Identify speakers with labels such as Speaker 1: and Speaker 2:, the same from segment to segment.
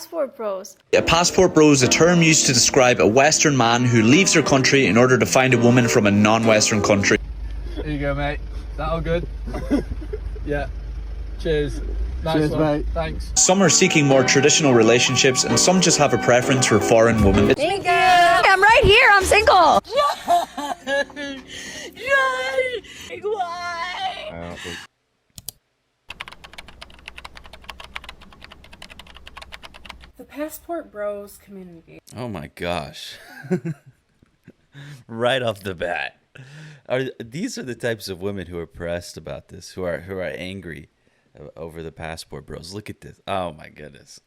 Speaker 1: passport bros?
Speaker 2: A passport bro is a term used to describe a Western man who leaves their country in order to find a woman from a non-Western country.
Speaker 3: Here you go, mate. Is that all good? Yeah. Cheers. Nice
Speaker 4: Cheers,
Speaker 3: one.
Speaker 4: mate.
Speaker 3: Thanks.
Speaker 2: Some are seeking more traditional relationships, and some just have a preference for foreign women.
Speaker 1: Thank you. I'm right here. I'm single. Why?
Speaker 5: The Passport Bros community.
Speaker 6: Oh my gosh. Right off the bat. These are the types of women who are pressed about this, who are angry over the Passport Bros. Look at this. Oh my goodness.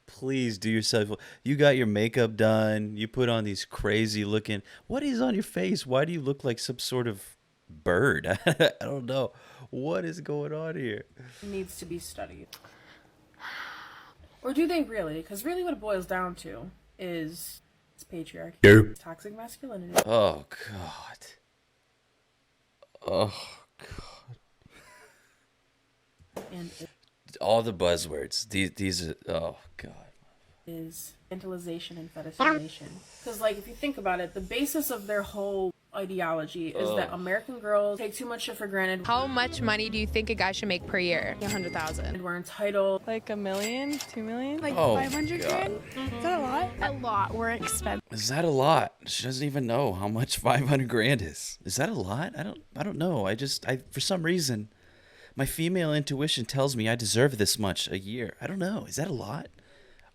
Speaker 6: Please do yourself. You got your makeup done. You put on these crazy looking. What is on your face? Why do you look like some sort of bird? I don't know. What is going on here?
Speaker 5: It needs to be studied. Or do they really? Because really what it boils down to is it's patriarchy.
Speaker 2: Yep.
Speaker 5: Toxic masculinity.
Speaker 6: Oh God. Oh God.
Speaker 5: And it
Speaker 6: All the buzzwords. These are. Oh God.
Speaker 5: is infantilization and fetishization. Because, like, if you think about it, the basis of their whole ideology is that American girls take too much shit for granted.
Speaker 7: How much money do you think a guy should make per year?
Speaker 8: 100,000.
Speaker 5: And we're entitled.
Speaker 8: Like $1 million, 2 million?
Speaker 7: Like
Speaker 6: Oh,
Speaker 7: 500
Speaker 6: God.
Speaker 7: grand? Is that a lot? A lot. We're expensive.
Speaker 6: Is that a lot? She doesn't even know how much 500 grand is. Is that a lot? I don't know. I for some reason, my female intuition tells me I deserve this much a year. I don't know. Is that a lot?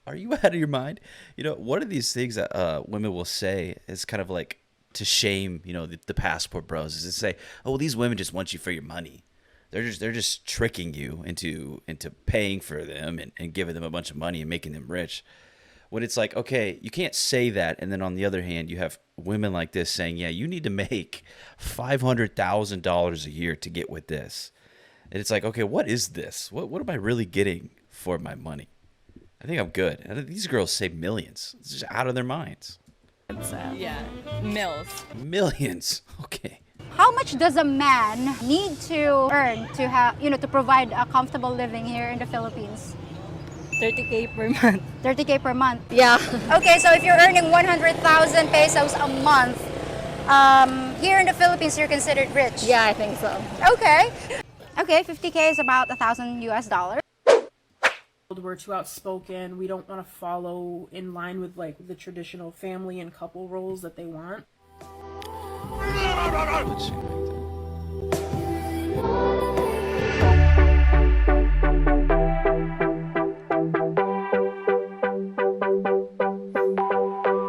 Speaker 6: Are you out of your mind? You know, one of these things that women will say is kind of like to shame, you know, the Passport Bros, is to say, oh, well, these women just want you for your money. They're just tricking you into paying for them and giving them a bunch of money and making them rich. When it's like, okay, you can't say that, and then on the other hand, you have women like this saying, yeah, you need to make $500,000 a year to get with this. And it's like, okay, what is this? What am I really getting for my money? I think I'm good. These girls save millions. It's just out of their minds.
Speaker 8: Yeah, mills.
Speaker 6: Millions. Okay.
Speaker 1: How much does a man need to earn to have, to provide a comfortable living here in the Philippines?
Speaker 8: 30K per month.
Speaker 1: 30K per month.
Speaker 8: Yeah.
Speaker 1: Okay, so if you're earning 100,000 pesos a month, here in the Philippines, you're considered rich.
Speaker 8: Yeah, I think so.
Speaker 1: Okay. Okay, 50K is about $1,000 US.
Speaker 5: We're too outspoken. We don't want to follow in line with like the traditional family and couple roles that they want.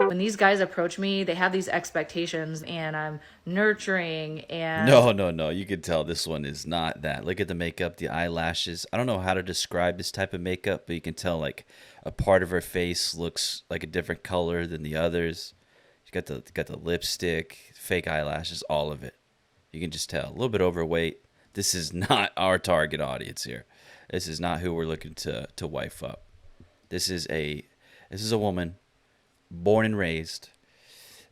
Speaker 9: When these guys approach me, they have these expectations, and I'm nurturing and...
Speaker 6: No. You can tell this one is not that. Look at the makeup, the eyelashes. I don't know how to describe this type of makeup, but you can tell like a part of her face looks like a different color than the others. She got the lipstick, fake eyelashes, all of it. You can just tell. A little bit overweight. This is not our target audience here. This is not who we're looking to wife up. This is a woman born and raised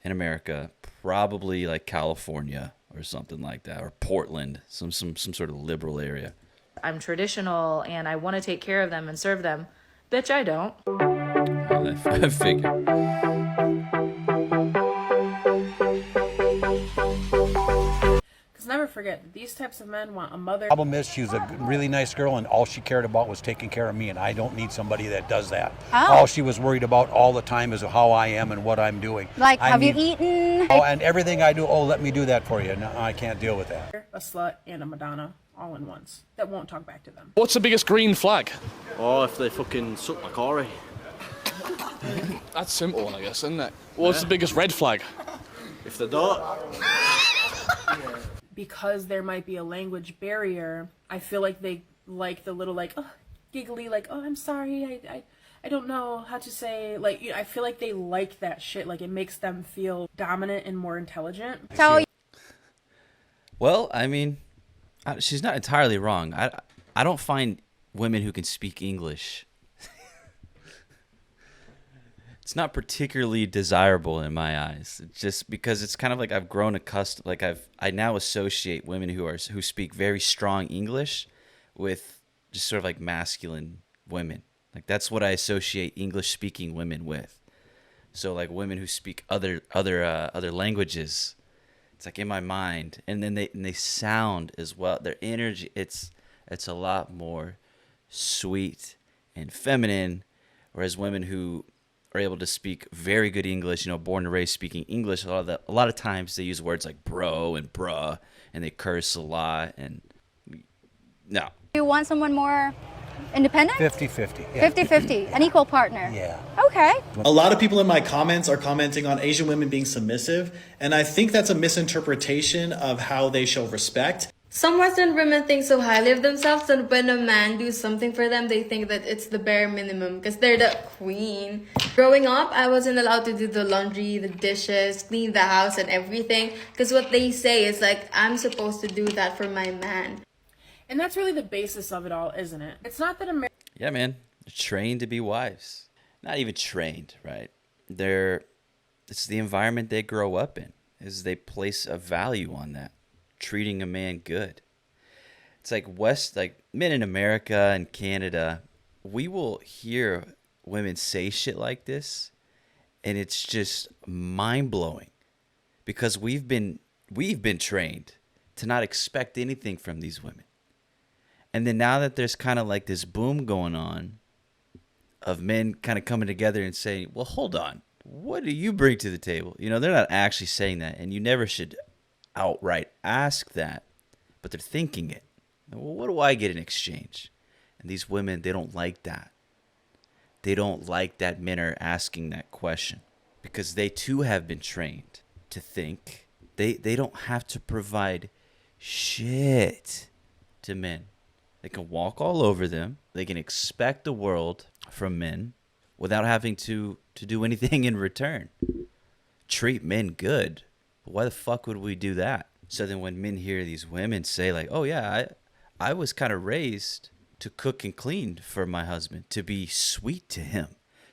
Speaker 6: in America, probably like California or something like that, or Portland, some sort of liberal area.
Speaker 9: I'm traditional, and I want to take care of them and serve them. Bitch, I don't.
Speaker 6: Well, I figured.
Speaker 5: Because never forget, these types of men want a mother.
Speaker 4: Problem is, she was a really nice girl, and all she cared about was taking care of me, and I don't need somebody that does that.
Speaker 1: Oh.
Speaker 4: All she was worried about all the time is how I am and what I'm doing.
Speaker 1: Like,
Speaker 4: I
Speaker 1: have you
Speaker 4: need-
Speaker 1: eaten?
Speaker 4: Oh, and everything I do, let me do that for you. No, I can't deal with that.
Speaker 5: A slut and a Madonna all in once that won't talk back to them.
Speaker 3: What's the biggest green flag?
Speaker 10: Oh, if they fucking suck my Corey.
Speaker 3: That's simple one, I guess, isn't it? What's the biggest red flag?
Speaker 10: If they don't.
Speaker 5: Because there might be a language barrier, I feel like they like the little like, oh, giggly, like, oh, I'm sorry, I don't know how to say, like, I feel like they like that shit. Like, it makes them feel dominant and more intelligent.
Speaker 1: So
Speaker 6: Well, I mean, she's not entirely wrong. I don't find women who can speak English. It's not particularly desirable in my eyes. It's just because it's kind of like I've grown accustomed. Like I now associate women who speak very strong English with just sort of like masculine women. Like that's what I associate English speaking women with. So like women who speak other languages, it's like in my mind, and then they sound as well. Their energy, it's a lot more sweet and feminine, whereas women who are able to speak very good English, born and raised speaking English, a lot of times they use words like bro and bruh, and they curse a lot, and no.
Speaker 1: You want someone more independent?
Speaker 4: 50-50. Yeah.
Speaker 1: 50-50, an equal partner.
Speaker 4: Yeah.
Speaker 1: Okay.
Speaker 11: A lot of people in my comments are commenting on Asian women being submissive, and I think that's a misinterpretation of how they show respect.
Speaker 12: Some Western women think so highly of themselves that when a man do something for them, they think that it's the bare minimum because they're the queen. Growing up, I wasn't allowed to do the laundry, the dishes, clean the house and everything because what they say is like, I'm supposed to do that for my man.
Speaker 5: And that's really the basis of it all, isn't it? It's not that
Speaker 6: Yeah, man. They're trained to be wives. Not even trained, right? It's the environment they grow up in, is they place a value on that. Treating a man good. It's like men in America and Canada, we will hear women say shit like this, and it's just mind-blowing because we've been trained to not expect anything from these women. And then now that there's kind of like this boom going on of men kind of coming together and saying, well, hold on, what do you bring to the table? They're not actually saying that, and you never should outright ask that, but they're thinking it. Well, what do I get in exchange? And these women, they don't like that. They don't like that men are asking that question because they too have been trained to think they don't have to provide shit to men. They can walk all over them. They can expect the world from men without having to do anything in return. Treat men good. But why the fuck would we do that? So then when men hear these women say like, oh yeah, I was kind of raised to cook and clean for my husband, to be sweet to him,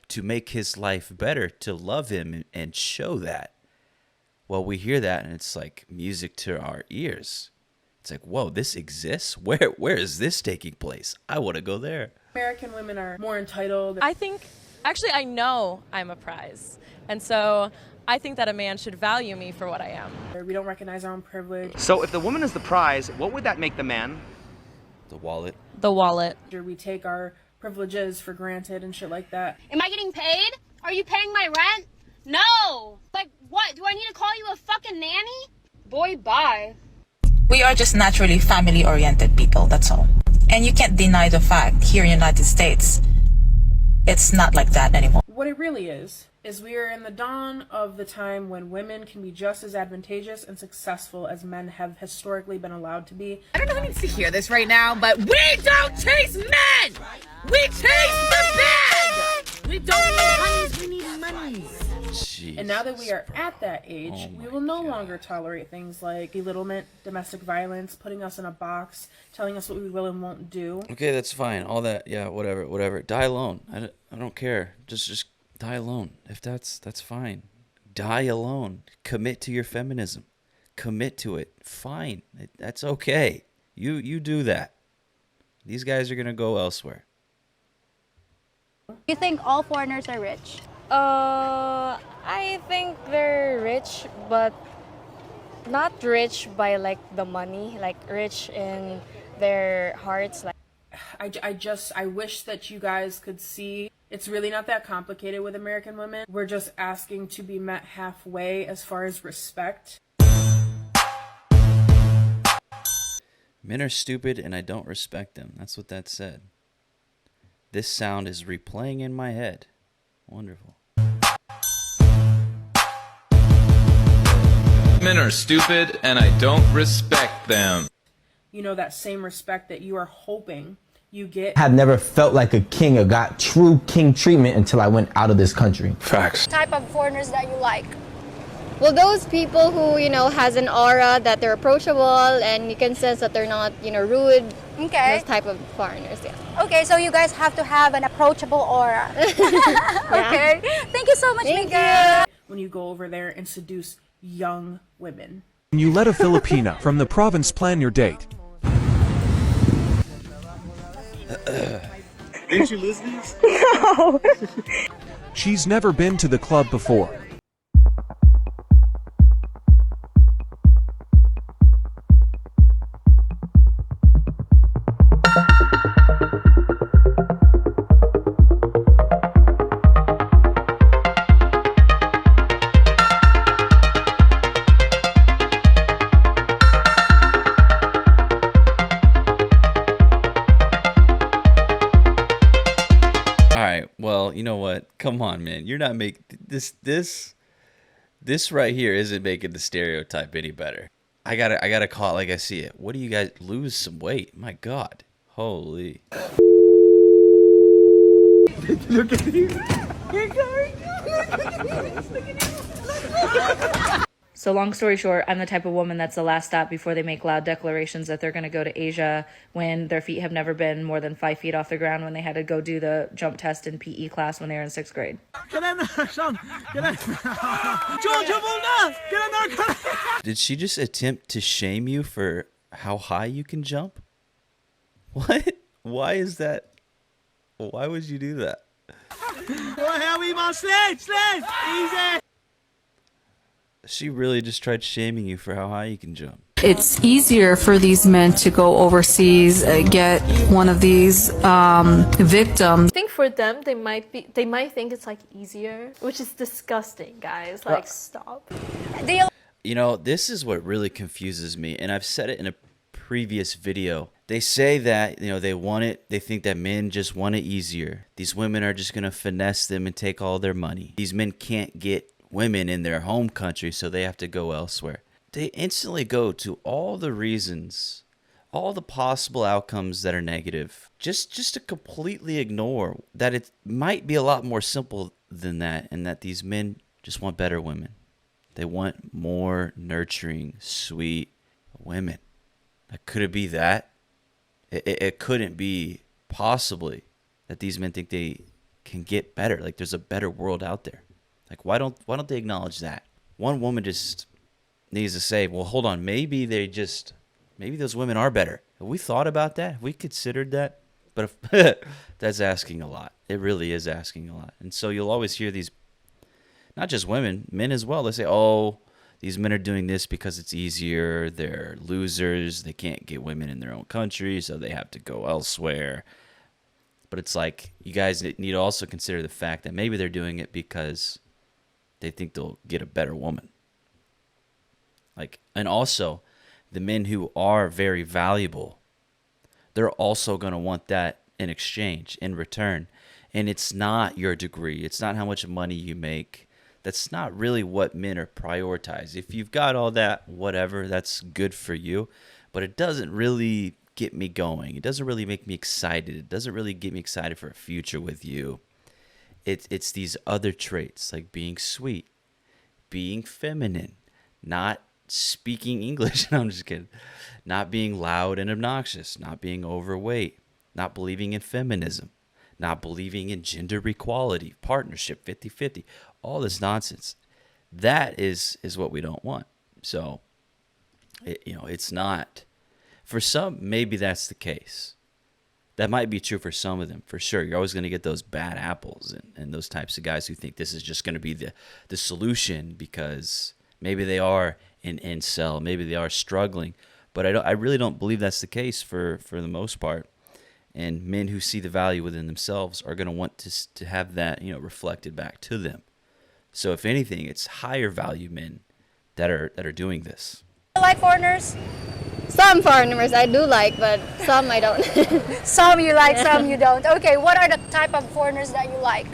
Speaker 6: to make his life better, to love him and show that. Well, we hear that and it's like music to our ears. It's like, whoa, this exists? Where is this taking place? I want to go there.
Speaker 5: American women are more entitled.
Speaker 8: I know I'm a prize. And so I think that a man should value me for what I am.
Speaker 5: We don't recognize our own privilege.
Speaker 13: So if the woman is the prize, what would that make the man?
Speaker 6: The wallet.
Speaker 8: The wallet.
Speaker 5: We take our privileges for granted and shit like that.
Speaker 14: Am I getting paid? Are you paying my rent? No! Like what? Do I need to call you a fucking nanny? Boy, bye.
Speaker 15: We are just naturally family-oriented people, that's all. And you can't deny the fact here in the United States, it's not like that anymore.
Speaker 5: What it really is we are in the dawn of the time when women can be just as advantageous and successful as men have historically been allowed to be.
Speaker 16: I don't know who needs to hear this right now, but we don't chase men! We chase the bag! We don't need honeys, we need monies.
Speaker 6: Jesus.
Speaker 5: And now that we are at that age, we will no longer tolerate things like belittlement, domestic violence, putting us in a box, telling us what we will and won't do.
Speaker 6: Okay, that's fine. All that, yeah, whatever. Die alone. I don't care. Just die alone. If that's fine. Die alone. Commit to your feminism. Commit to it. Fine. That's okay. You do that. These guys are gonna go elsewhere.
Speaker 1: You think all foreigners are rich?
Speaker 17: I think they're rich, but not rich by like the money, like rich in their hearts. Like
Speaker 5: I wish that you guys could see it's really not that complicated with American women. We're just asking to be met halfway as far as respect.
Speaker 6: Men are stupid and I don't respect them. That's what that said. This sound is replaying in my head. Wonderful.
Speaker 18: Men are stupid and I don't respect them.
Speaker 5: That same respect that you are hoping you get.
Speaker 19: I had never felt like a king or got true king treatment until I went out of this country.
Speaker 18: Facts.
Speaker 1: Type of foreigners that you like?
Speaker 17: Well, those people who, has an aura that they're approachable and you can sense that they're not, rude.
Speaker 1: Okay.
Speaker 17: Those type of foreigners, yeah.
Speaker 1: Okay, so you guys have to have an approachable aura. Okay. Thank you so much, Mika.
Speaker 5: When you go over there and seduce young women.
Speaker 20: You let a Filipina from the province plan your date.
Speaker 10: Didn't you lose these?
Speaker 17: No.
Speaker 20: She's never been to the club before.
Speaker 6: Well, you know what? Come on, man. You're not making this right here isn't making the stereotype any better. I gotta call it like I see it. What do you guys lose some weight? My God, holy!
Speaker 10: Look at these.
Speaker 9: So long story short, I'm the type of woman that's the last stop before they make loud declarations that they're going to go to Asia when their feet have never been more than 5 feet off the ground when they had to go do the jump test in PE class when they were in 6th grade.
Speaker 6: Did she just attempt to shame you for how high you can jump? What? Why is that? Why would you do that?
Speaker 10: Easy.
Speaker 6: She really just tried shaming you for how high you can jump.
Speaker 21: It's easier for these men to go overseas, get one of these victims.
Speaker 17: I think for them, they might think it's like easier, which is disgusting, guys. Like, stop.
Speaker 6: You know, this is what really confuses me, and I've said it in a previous video. They say that, you know, they think that men just want it easier. These women are just going to finesse them and take all their money. These men can't get women in their home country, so they have to go elsewhere. They instantly go to all the reasons, all the possible outcomes that are negative, just to completely ignore that it might be a lot more simple than that, and that these men just want better women. They want more nurturing, sweet women. Could it be that? It couldn't be possibly that these men think they can get better. Like, there's a better world out there. Like, why don't they acknowledge that? One woman just needs to say, well, hold on, maybe those women are better. Have we thought about that? Have we considered that? But if, that's asking a lot. It really is asking a lot. And so you'll always hear these, not just women, men as well. They say, oh, these men are doing this because it's easier. They're losers. They can't get women in their own country, so they have to go elsewhere. But it's like, you guys need to also consider the fact that maybe they're doing it because they think they'll get a better woman. And also, the men who are very valuable, they're also going to want that in exchange, in return. And it's not your degree. It's not how much money you make. That's not really what men are prioritized. If you've got all that, whatever, that's good for you. But it doesn't really get me going. It doesn't really make me excited. It doesn't really get me excited for a future with you. It's these other traits, like being sweet, being feminine, not speaking English. No, I'm just kidding. Not being loud and obnoxious, not being overweight, not believing in feminism, not believing in gender equality, partnership, 50-50, all this nonsense. That is what we don't want. So, it's not. For some, maybe that's the case. That might be true for some of them, for sure. You're always going to get those bad apples and those types of guys who think this is just going to be the solution because maybe they are in incel, maybe they are struggling. But I really don't believe that's the case for the most part. And men who see the value within themselves are going to want to have that, reflected back to them. So if anything, it's higher value men that are doing this.
Speaker 1: You like foreigners?
Speaker 17: Some foreigners I do like, but some I don't.
Speaker 1: Some you like, some you don't. Okay, what are the type of foreigners that you like?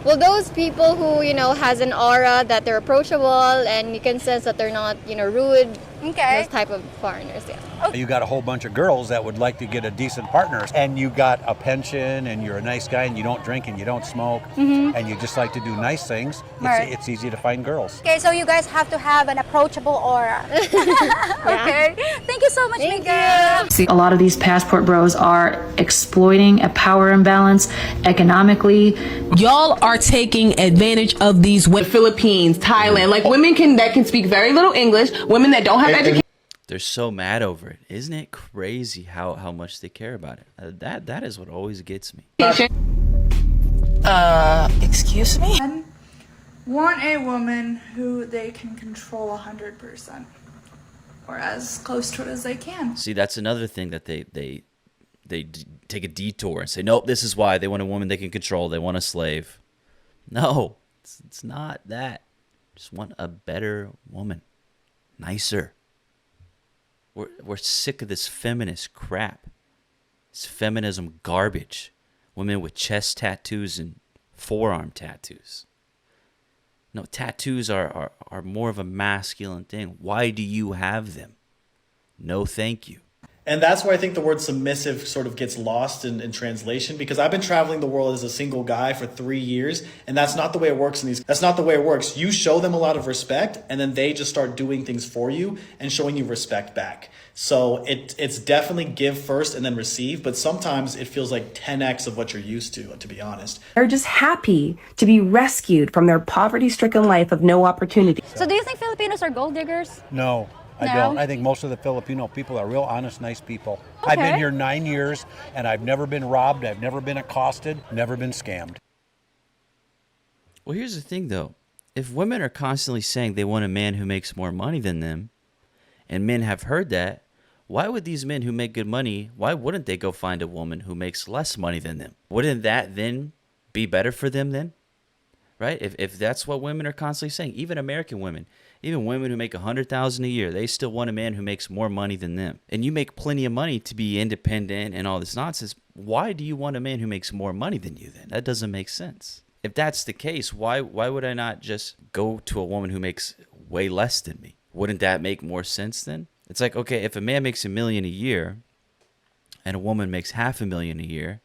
Speaker 17: Well, those people who, has an aura that they're approachable and you can sense that they're not, rude.
Speaker 1: Okay.
Speaker 17: Those type of foreigners, yeah.
Speaker 4: You got a whole bunch of girls that would like to get a decent partner, and you got a pension, and you're a nice guy, and you don't drink, and you don't smoke, and you just like to do nice things.
Speaker 1: Right.
Speaker 4: It's easy to find girls.
Speaker 1: Okay, so you guys have to have an approachable aura. Okay. Thank you so much, Miguel.
Speaker 9: See, a lot of these passport bros are exploiting a power imbalance economically.
Speaker 16: Y'all are taking advantage of these women. Philippines, Thailand, like women that can speak very little English, women that don't have education.
Speaker 6: They're so mad over it. Isn't it crazy how much they care about it? That is what always gets me.
Speaker 15: Excuse me?
Speaker 2: Men want a woman who they can control 100%, or as close to it as they can.
Speaker 6: See, that's another thing that they take a detour and say, nope, this is why they want a woman they can control. They want a slave. No, it's not that. Just want a better woman, nicer. We're sick of this feminist crap. This feminism garbage. Women with chest tattoos and forearm tattoos. No, tattoos are more of a masculine thing. Why do you have them? No, thank you.
Speaker 11: And that's where I think the word submissive sort of gets lost in translation, because I've been traveling the world as a single guy for 3 years, and that's not the way it works that's not the way it works. You show them a lot of respect, and then they just start doing things for you and showing you respect back. So it's definitely give first and then receive, but sometimes it feels like 10x of what you're used to be honest.
Speaker 22: They're just happy to be rescued from their poverty-stricken life of no opportunity.
Speaker 1: So do you think Filipinos are gold diggers?
Speaker 4: No, I
Speaker 1: No?
Speaker 4: don't. I think most of the Filipino people are real honest, nice people. I've been
Speaker 1: Okay.
Speaker 4: here 9 years, and I've never been robbed, I've never been accosted, never been scammed.
Speaker 6: Well, here's the thing, though. If women are constantly saying they want a man who makes more money than them, and men have heard that, why would these men who make good money, why wouldn't they go find a woman who makes less money than them? Wouldn't that then be better for them then? Right? If that's what women are constantly saying, even American women, even women who make $100,000 a year, they still want a man who makes more money than them. And you make plenty of money to be independent and all this nonsense. Why do you want a man who makes more money than you then? That doesn't make sense. If that's the case, why would I not just go to a woman who makes way less than me? Wouldn't that make more sense then? It's like, okay, if a man makes $1 million a year and a woman makes $500,000 a year,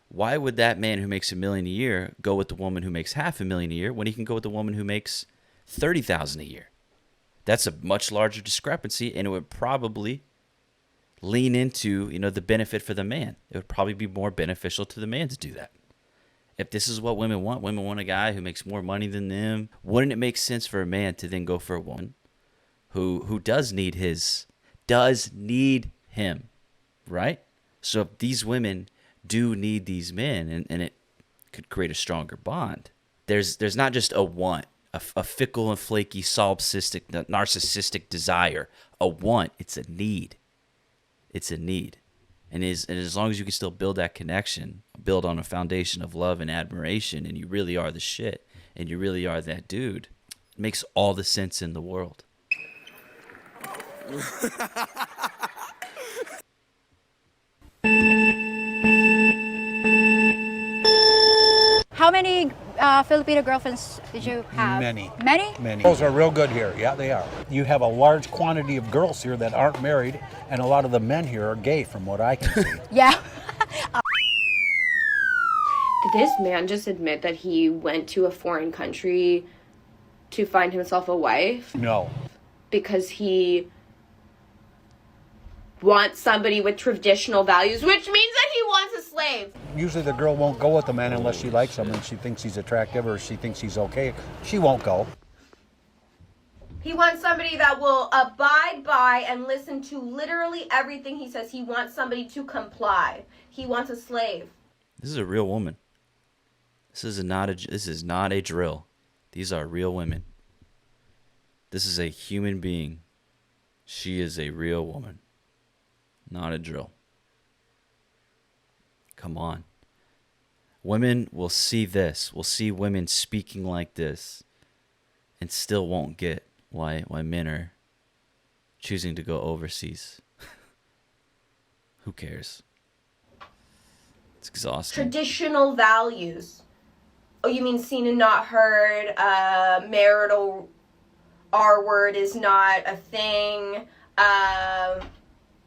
Speaker 6: why would that man who makes $1 million a year go with the woman who makes $500,000 a year when he can go with the woman who makes $30,000 a year? That's a much larger discrepancy, and it would probably lean into, the benefit for the man. It would probably be more beneficial to the man to do that. If this is what women want a guy who makes more money than them. Wouldn't it make sense for a man to then go for a woman who does need him, right? So if these women do need these men, and it could create a stronger bond. There's not just a want, a fickle and flaky, solipsistic, narcissistic desire. A want, it's a need. It's a need. And as long as you can still build that connection, build on a foundation of love and admiration, and you really are the shit, and you really are that dude, it makes all the sense in the world.
Speaker 1: How many Filipino girlfriends did you have?
Speaker 4: Many.
Speaker 1: Many?
Speaker 4: Many. Girls are real good here. Yeah, they are. You have a large quantity of girls here that aren't married, and a lot of the men here are gay, from what I can see.
Speaker 1: Yeah.
Speaker 23: Did this man just admit that he went to a foreign country to find himself a wife?
Speaker 4: No.
Speaker 23: Because he wants somebody with traditional values, which means that he wants a slave.
Speaker 4: Usually the girl won't go with the man unless she likes him and she thinks he's attractive or she thinks he's okay. She won't go.
Speaker 23: He wants somebody that will abide by and listen to literally everything he says. He wants somebody to comply. He wants a slave.
Speaker 6: This is a real woman. This is not a drill. These are real women. This is a human being. She is a real woman. Not a drill. Come on. Women will see this. Will see women speaking like this and still won't get why men are choosing to go overseas. Who cares? It's exhausting.
Speaker 23: Traditional values. Oh, you mean seen and not heard? Marital R word is not a thing.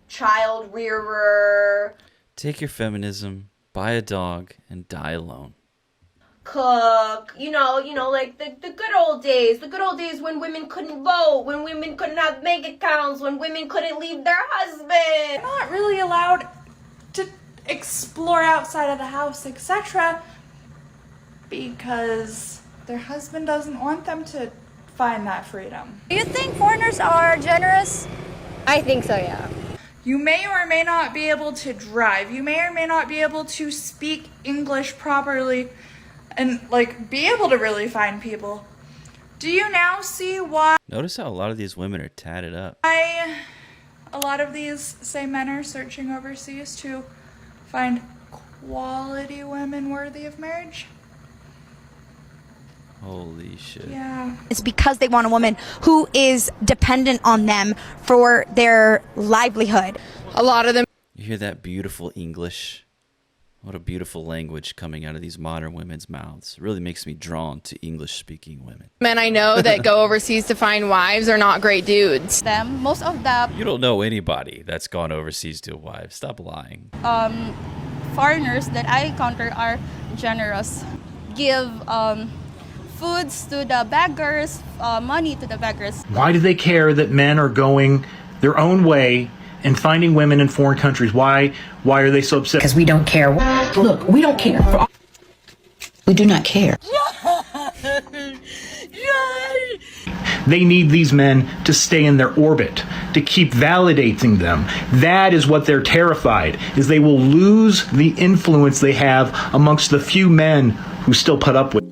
Speaker 23: Child rearer.
Speaker 6: Take your feminism, buy a dog, and die alone.
Speaker 23: Cook, like the good old days when women couldn't vote, when women couldn't have bank accounts, when women couldn't leave their husband.
Speaker 2: They're not really allowed to explore outside of the house, etc., because their husband doesn't want them to find that freedom.
Speaker 1: Do you think foreigners are generous?
Speaker 3: I think so, yeah.
Speaker 2: You may or may not be able to drive. You may or may not be able to speak English properly and like be able to really find people. Do you now see why
Speaker 6: Notice how a lot of these women are tatted up.
Speaker 2: a lot of these say men are searching overseas to find quality women worthy of marriage?
Speaker 6: Holy shit.
Speaker 2: Yeah.
Speaker 7: It's because they want a woman who is dependent on them for their livelihood. A lot of them.
Speaker 6: You hear that beautiful English? What a beautiful language coming out of these modern women's mouths. It really makes me drawn to English-speaking women.
Speaker 12: Men I know that go overseas to find wives are not great dudes.
Speaker 7: Most of the
Speaker 6: You don't know anybody that's gone overseas to a wife. Stop lying.
Speaker 7: foreigners that I encounter are generous. Give foods to the beggars, money to the beggars.
Speaker 24: Why do they care that men are going their own way and finding women in foreign countries? Why are they so upset?
Speaker 15: Because we don't care. Look, we don't care. We do not care.
Speaker 24: They need these men to stay in their orbit, to keep validating them. That is what they're terrified, is they will lose the influence they have amongst the few men who still put up with.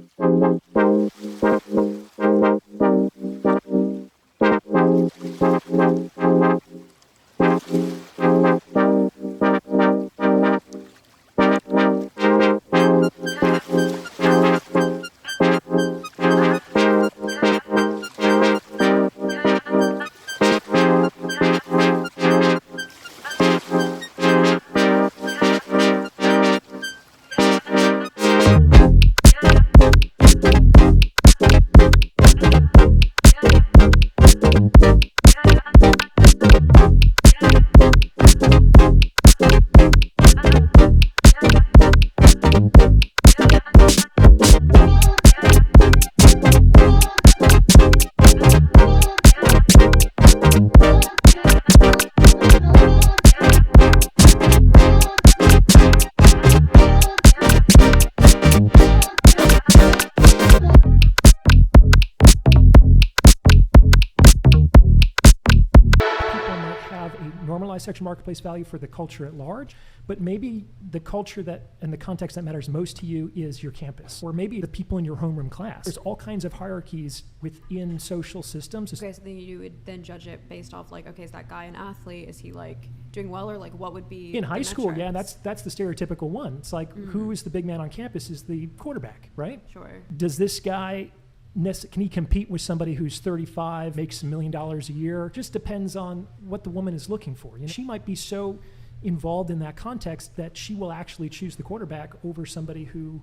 Speaker 25: Sexual marketplace value for the culture at large, but maybe the culture that and the context that matters most to you is your campus, or maybe the people in your homeroom class. There's all kinds of hierarchies within social systems.
Speaker 26: Okay, so then you would then judge it based off like, okay, is that guy an athlete? Is he like doing well, or like what would be
Speaker 25: in high school?
Speaker 26: metrics?
Speaker 25: Yeah, that's the stereotypical one. It's like who is the big man on campus is the quarterback, right?
Speaker 26: Sure.
Speaker 25: Does this guy can he compete with somebody who's 35, makes $1 million a year? Just depends on what the woman is looking for. You know, she might be so involved in that context that she will actually choose the quarterback over somebody who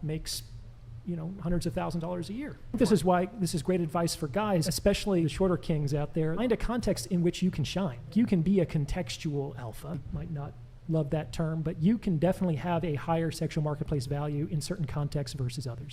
Speaker 25: makes, hundreds of $1,000s a year. This is why this is great advice for guys, especially the shorter kings out there. Find a context in which you can shine. You can be a contextual alpha. You might not love that term, but you can definitely have a higher sexual marketplace value in certain contexts versus others.